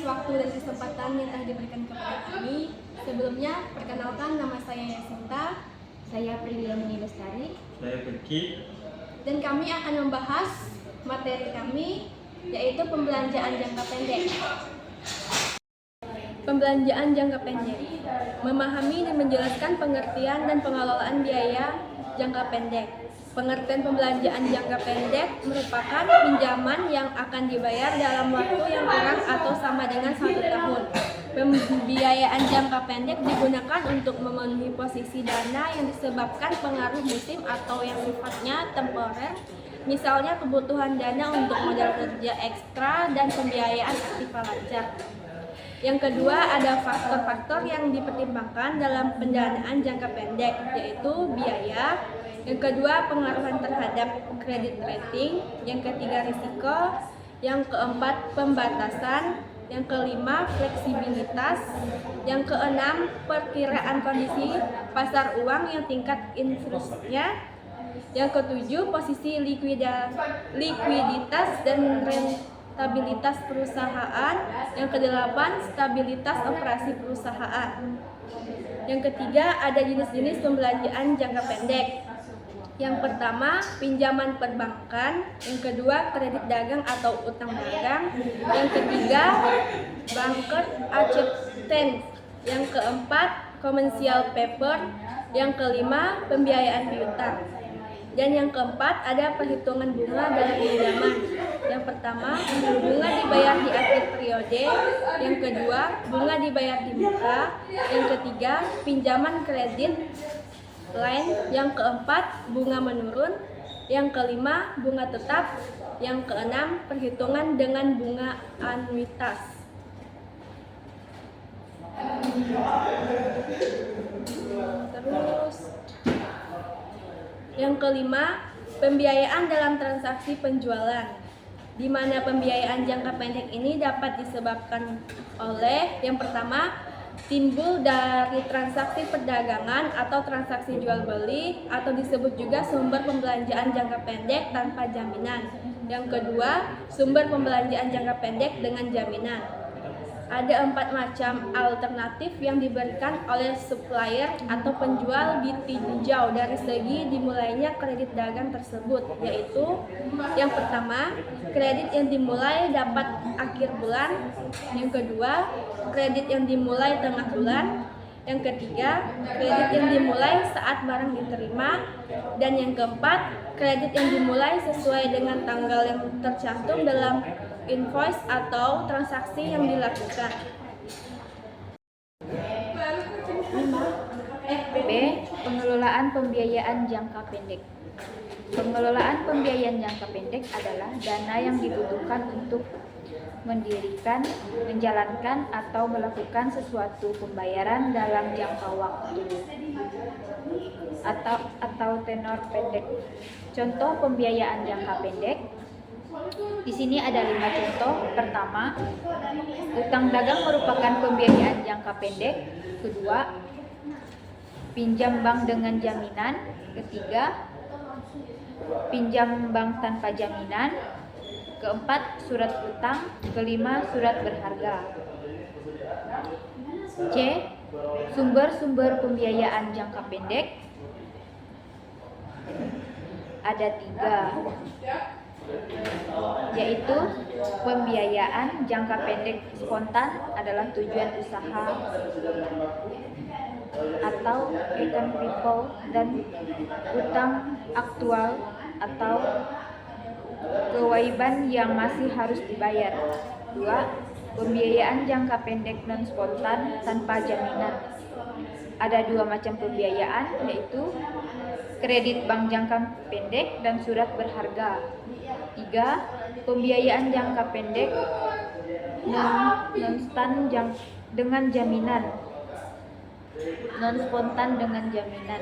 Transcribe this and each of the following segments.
waktu dan kesempatan yang telah diberikan kepada kami. Sebelumnya, perkenalkan nama saya Yasinta. Saya Priliani Lestari. Saya Beki. Dan kami akan membahas materi kami, yaitu pembelanjaan jangka pendek. Pembelanjaan jangka pendek memahami dan menjelaskan pengertian dan pengelolaan biaya jangka pendek. Pengertian pembelanjaan jangka pendek merupakan pinjaman yang akan dibayar dalam waktu yang kurang atau sama dengan 1 tahun. Pembiayaan jangka pendek digunakan untuk memenuhi posisi dana yang disebabkan pengaruh musim atau yang sifatnya temporer, misalnya kebutuhan dana untuk modal kerja ekstra dan pembiayaan aktiva lancar. Yang kedua, ada faktor-faktor yang dipertimbangkan dalam pendanaan jangka pendek, yaitu biaya. Yang kedua, pengaruhan terhadap kredit rating. Yang ketiga, risiko. Yang keempat, pembatasan. Yang kelima, fleksibilitas. Yang keenam, perkiraan kondisi pasar uang yang tingkat inflasinya. Yang ketujuh, posisi likuiditas dan rentabilitas perusahaan. Yang kedelapan, stabilitas operasi perusahaan. Yang ketiga, ada jenis-jenis pembelanjaan jangka pendek. Yang pertama, pinjaman perbankan. Yang kedua, kredit dagang atau utang dagang. Yang ketiga, banker acceptance. Yang keempat, commercial paper. Yang kelima, pembiayaan piutang. Dan yang keempat, ada perhitungan bunga dalam pinjaman. Yang pertama, bunga dibayar di akhir periode. Yang kedua, bunga dibayar di muka. Yang ketiga, pinjaman kredit lain. Yang keempat, bunga menurun. Yang kelima, bunga tetap. Yang keenam, perhitungan dengan bunga anuitas. Terus yang kelima, pembiayaan dalam transaksi penjualan, di mana pembiayaan jangka pendek ini dapat disebabkan oleh yang pertama, timbul dari transaksi perdagangan atau transaksi jual beli, atau disebut juga sumber pembelanjaan jangka pendek tanpa jaminan. Yang kedua, sumber pembelanjaan jangka pendek dengan jaminan. Ada 4 macam alternatif yang diberikan oleh supplier atau penjual ditinjau dari segi dimulainya kredit dagang tersebut, yaitu yang pertama, kredit yang dimulai dapat akhir bulan. Yang kedua, kredit yang dimulai tengah bulan. Yang ketiga, kredit yang dimulai saat barang diterima. Dan yang keempat, kredit yang dimulai sesuai dengan tanggal yang tercantum dalam invoice atau transaksi yang dilakukan. B. Pengelolaan pembiayaan jangka pendek. Pengelolaan pembiayaan jangka pendek adalah dana yang dibutuhkan untuk mendirikan, menjalankan, atau melakukan sesuatu pembayaran dalam jangka waktu atau tenor pendek. Contoh pembiayaan jangka pendek. Di sini ada 5 contoh. Pertama, utang dagang merupakan pembiayaan jangka pendek. Kedua, pinjam bank dengan jaminan. Ketiga, pinjam bank tanpa jaminan. Keempat, surat utang. Kelima, surat berharga. C. Sumber-sumber pembiayaan jangka pendek. Ada 3, yaitu pembiayaan jangka pendek spontan adalah tujuan usaha atau account people, dan utang aktual atau kewajiban yang masih harus dibayar. 2. Pembiayaan jangka pendek non spontan tanpa jaminan. Ada 2 macam pembiayaan, yaitu kredit bank jangka pendek dan surat berharga. 3. Pembiayaan jangka pendek non-spontan dengan jaminan. Non-spontan dengan jaminan.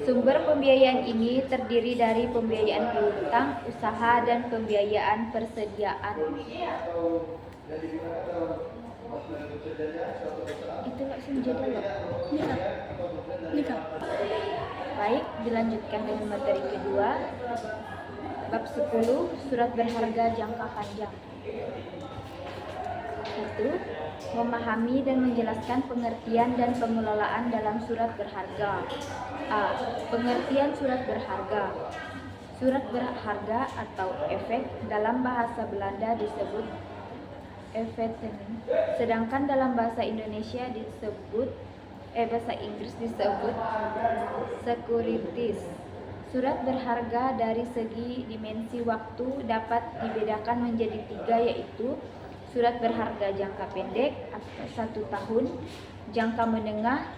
Sumber pembiayaan ini terdiri dari pembiayaan piutang, usaha, dan pembiayaan persediaan. Itu langsung jadi loh. Nikah. Baik, dilanjutkan dengan materi kedua. Bab 10, surat berharga jangka panjang. 1. Memahami dan menjelaskan pengertian dan pengelolaan dalam surat berharga. A. Pengertian surat berharga. Surat berharga atau efek dalam bahasa Belanda disebut effecten, sedangkan dalam bahasa Indonesia bahasa Inggris disebut securities. Surat berharga dari segi dimensi waktu dapat dibedakan menjadi 3, yaitu surat berharga jangka pendek atau 1 tahun, jangka menengah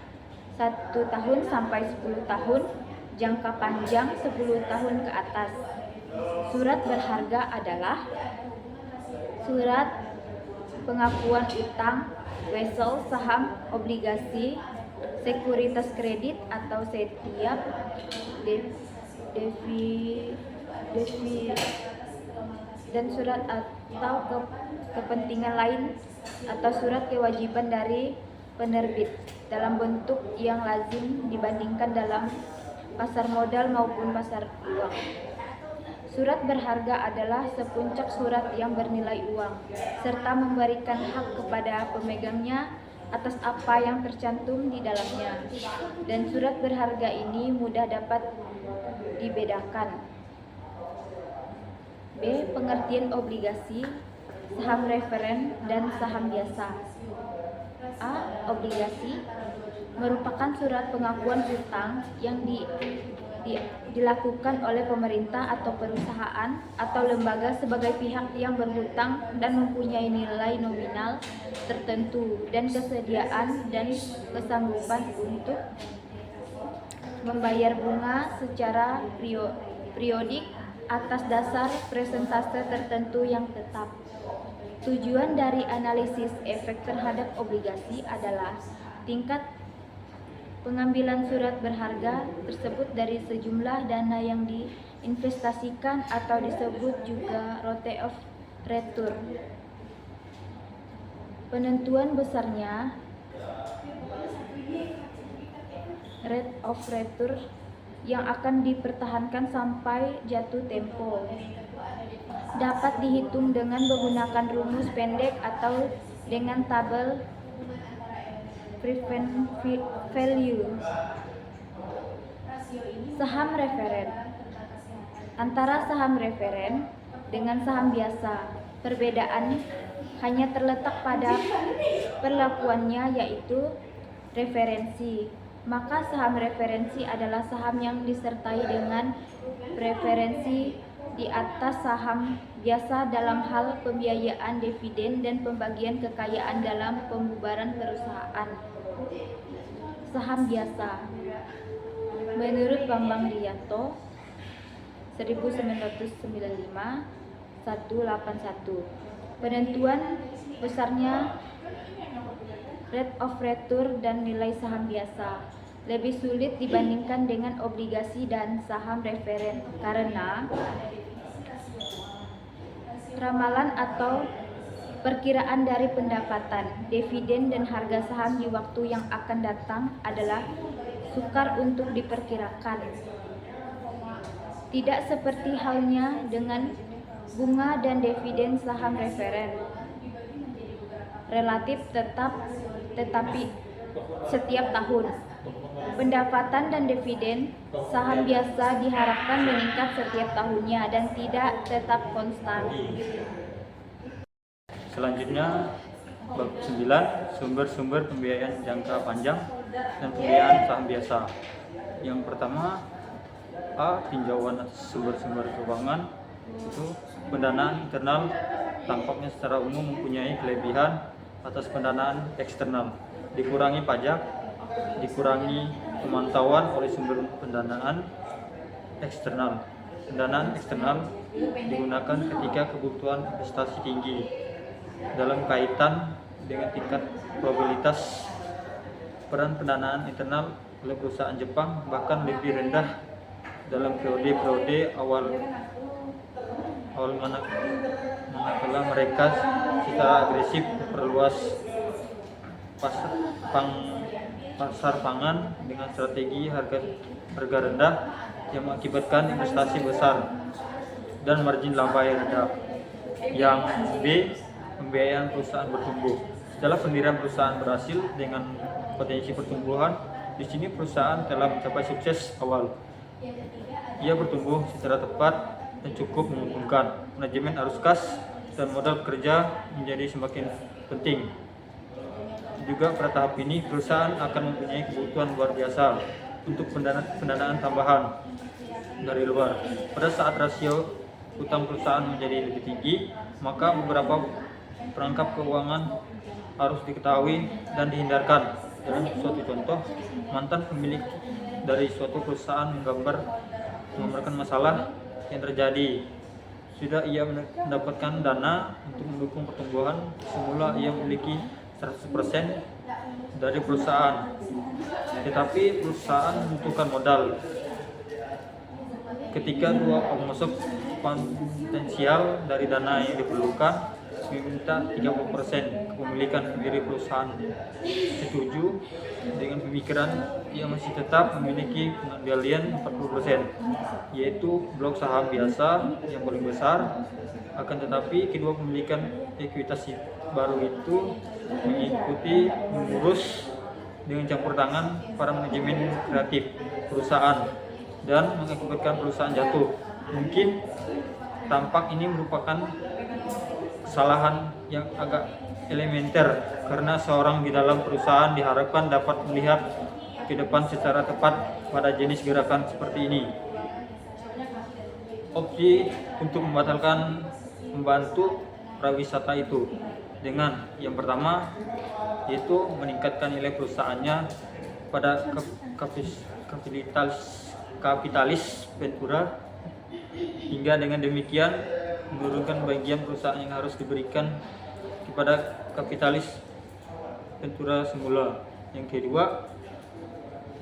1 tahun sampai 10 tahun, jangka panjang 10 tahun ke atas. Surat berharga adalah surat pengakuan utang, wesel, saham, obligasi, sekuritas kredit atau setiap dan surat atau kepentingan lain atau surat kewajiban dari penerbit dalam bentuk yang lazim dibandingkan dalam pasar modal maupun pasar uang. Surat berharga adalah sepuncak surat yang bernilai uang serta memberikan hak kepada pemegangnya atas apa yang tercantum di dalamnya. Dan surat berharga ini mudah dapat dibedakan. B. Pengertian obligasi, saham referen, dan saham biasa. A. Obligasi merupakan surat pengakuan utang yang dilakukan oleh pemerintah atau perusahaan atau lembaga sebagai pihak yang berhutang dan mempunyai nilai nominal tertentu dan kesediaan dan kesanggupan untuk membayar bunga secara periodik atas dasar persentase tertentu yang tetap. Tujuan dari analisis efek terhadap obligasi adalah tingkat pengambilan surat berharga tersebut dari sejumlah dana yang diinvestasikan atau disebut juga rate of return. Penentuan besarnya rate of return yang akan dipertahankan sampai jatuh tempo dapat dihitung dengan menggunakan rumus pendek atau dengan tabel present value. Saham referen. Antara saham referen dengan saham biasa, perbedaan hanya terletak pada perlakuannya, yaitu referensi. Maka saham referensi adalah saham yang disertai dengan preferensi di atas saham biasa dalam hal pembiayaan dividen dan pembagian kekayaan dalam pembubaran perusahaan. Saham biasa. Menurut Bambang Rianto 1995 181, penentuan besarnya rate of return dan nilai saham biasa lebih sulit dibandingkan dengan obligasi dan saham referen karena ramalan atau perkiraan dari pendapatan, dividen dan harga saham di waktu yang akan datang adalah sukar untuk diperkirakan. Tidak seperti halnya dengan bunga dan dividen saham referen. Relatif tetapi setiap tahun. Pendapatan dan dividen saham biasa diharapkan meningkat setiap tahunnya dan tidak tetap konstan. Selanjutnya bab 9, sumber-sumber pembiayaan jangka panjang dan pembiayaan saham biasa. Yang pertama, A. Tinjauan sumber-sumber keuangan. Itu pendanaan internal tampaknya secara umum mempunyai kelebihan atas pendanaan eksternal, dikurangi pajak, dikurangi pemantauan oleh sumber pendanaan eksternal. Pendanaan eksternal digunakan ketika kebutuhan investasi tinggi dalam kaitan dengan tingkat probabilitas. Peran pendanaan internal oleh perusahaan Jepang bahkan lebih rendah dalam periode awal manakala mereka secara agresif memperluas pasar pangan dengan strategi harga rendah yang mengakibatkan investasi besar dan margin laba yang rendah. Yang B, pembiayaan perusahaan bertumbuh. Setelah pendirian perusahaan berhasil dengan potensi pertumbuhan, di sini perusahaan telah mencapai sukses awal. Ia bertumbuh secara tepat dan cukup menguntungkan. Manajemen arus kas dan modal kerja menjadi semakin penting. Juga pada tahap ini perusahaan akan mempunyai kebutuhan luar biasa untuk pendanaan tambahan dari luar. Pada saat rasio utang perusahaan menjadi lebih tinggi, maka beberapa perangkap keuangan harus diketahui dan dihindarkan. Dalam suatu contoh, mantan pemilik dari suatu perusahaan menggambarkan masalah yang terjadi. Sudah ia mendapatkan dana untuk mendukung pertumbuhan, semula ia memiliki 100% dari perusahaan, tetapi perusahaan membutuhkan modal. Ketika dua pemasok potensial dari dana yang diperlukan meminta 30% kepemilikan pendiri perusahaan setuju dengan pemikiran ia masih tetap memiliki pengendalian 40%, yaitu blok saham biasa yang paling besar. Akan tetapi kedua pemilikan ekuitas baru itu mengikuti mengurus dengan campur tangan para manajemen kreatif perusahaan dan mengakibatkan perusahaan jatuh. Mungkin tampak ini merupakan kesalahan yang agak elementer karena seorang di dalam perusahaan diharapkan dapat melihat ke depan secara tepat pada jenis gerakan seperti ini. Opsi untuk membantu prawisata itu dengan yang pertama yaitu meningkatkan nilai perusahaannya pada kapitalis ventura, hingga dengan demikian menurunkan bagian perusahaan yang harus diberikan kepada kapitalis ventura semula. Yang kedua,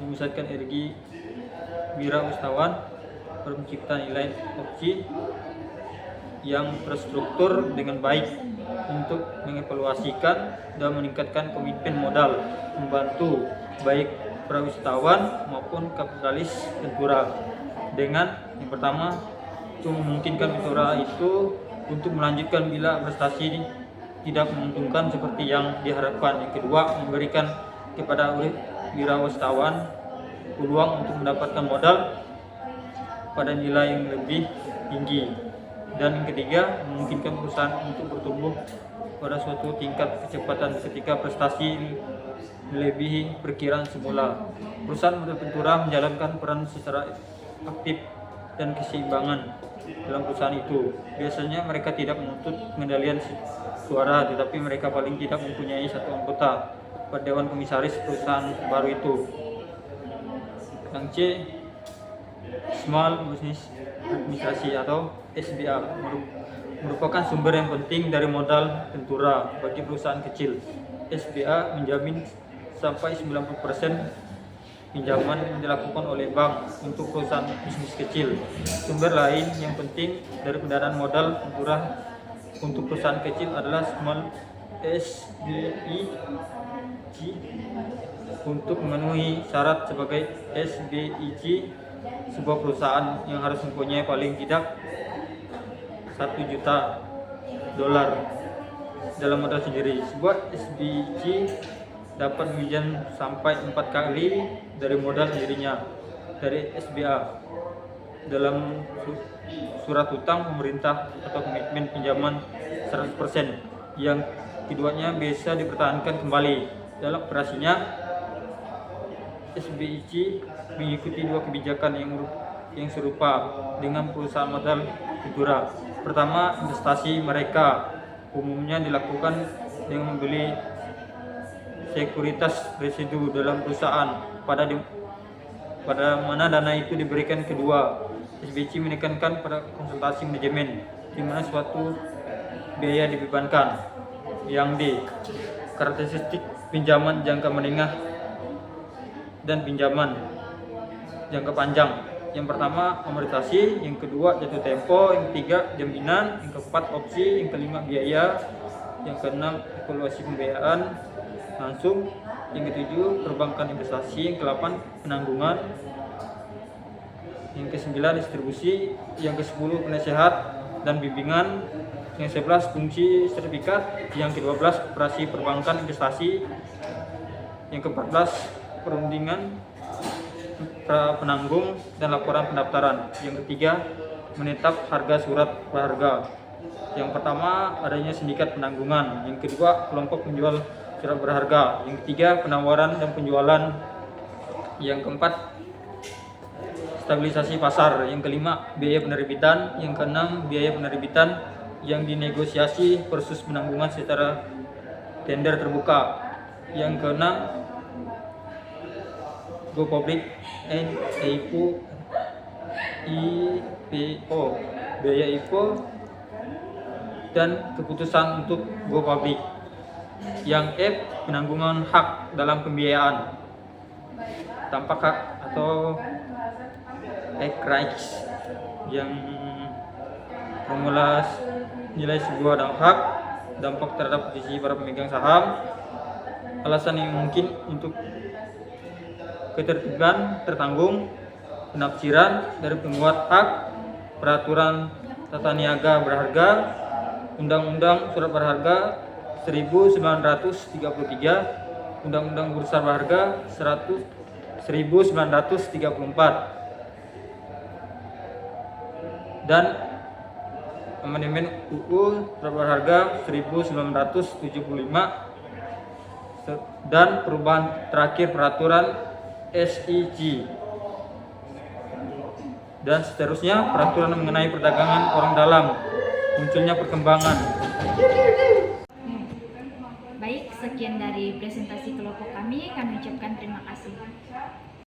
memusatkan energi wirausahawan pada penciptaan nilai opsi yang terstruktur dengan baik untuk mengevaluasikan dan meningkatkan komitmen modal, membantu baik prawisatawan maupun kapitalis ventura. Dengan yang pertama, itu memungkinkan ventura itu untuk melanjutkan bila prestasi tidak menguntungkan seperti yang diharapkan. Yang kedua, memberikan kepada wirausahawan peluang untuk mendapatkan modal pada nilai yang lebih tinggi. Dan yang ketiga, memungkinkan perusahaan untuk bertumbuh pada suatu tingkat kecepatan ketika prestasi melebihi perkiraan semula. Perusahaan model ventura menjalankan peran secara aktif dan keseimbangan dalam perusahaan itu. Biasanya mereka tidak menuntut pengendalian suara, tetapi mereka paling tidak mempunyai satu anggota pada dewan komisaris perusahaan baru itu. Yang C, Small Business Administration atau SBA, merupakan sumber yang penting dari modal ventura bagi perusahaan kecil. SBA menjamin sampai 90% pinjaman yang dilakukan oleh bank untuk perusahaan bisnis kecil. Sumber lain yang penting dari pendanaan modal ventura untuk perusahaan kecil adalah Small SBIC. Untuk memenuhi syarat sebagai SBIC, sebuah perusahaan yang harus mempunyai paling tidak $1 juta dalam modal sendiri. Sebuah SBIC dapat meminjam sampai 4 kali dari modal sendirinya dari SBA dalam surat utang pemerintah atau komitmen pinjaman 100% yang keduanya bisa dipertahankan kembali. Dalam operasinya, SBIC mengikuti dua kebijakan yang serupa dengan perusahaan modal ventura. Pertama, investasi mereka umumnya dilakukan dengan membeli sekuritas residu dalam perusahaan pada mana dana itu diberikan. Kedua, SBIC menekankan pada konsultasi manajemen di mana suatu biaya dibebankan. Yang D, karakteristik pinjaman jangka menengah dan pinjaman jangka panjang. Yang pertama, amortisasi, yang kedua jatuh tempo, yang ketiga jaminan, yang keempat opsi, yang kelima biaya, yang keenam evaluasi pembiayaan langsung, yang ketujuh perbankan investasi, yang kedelapan penanggungan, yang kesembilan distribusi, yang kesepuluh penasehat dan bimbingan, Yang 11 fungsi sertifikat, yang ke-12 operasi perbankan investasi, yang ke-14 perundingan penanggung dan laporan pendaftaran. Yang ketiga, menetap harga surat berharga. Yang pertama, adanya sindikat penanggungan. Yang kedua, kelompok penjual surat berharga. Yang ketiga, penawaran dan penjualan. Yang keempat, stabilisasi pasar. Yang kelima, biaya penerbitan. Yang keenam, biaya penerbitan yang dinegosiasi versus penanggungan secara tender terbuka. Yang keenam, go public and IPO, biaya IPO dan keputusan untuk go public. Yang F, penanggungan hak dalam pembiayaan tanpa hak atau rights, yang formula nilai sebuah hak, dampak terhadap posisi para pemegang saham, alasan yang mungkin untuk ketertiban tertanggung, penafsiran dari pembuat hak, peraturan tata niaga berharga, Undang-Undang Surat Berharga 1933, Undang-Undang Bursa Berharga 1934, dan amandemen UU Surat Berharga 1975, dan perubahan terakhir peraturan SIG, dan seterusnya peraturan mengenai perdagangan orang dalam, munculnya perkembangan. Baik, sekian dari presentasi kelompok kami ucapkan terima kasih.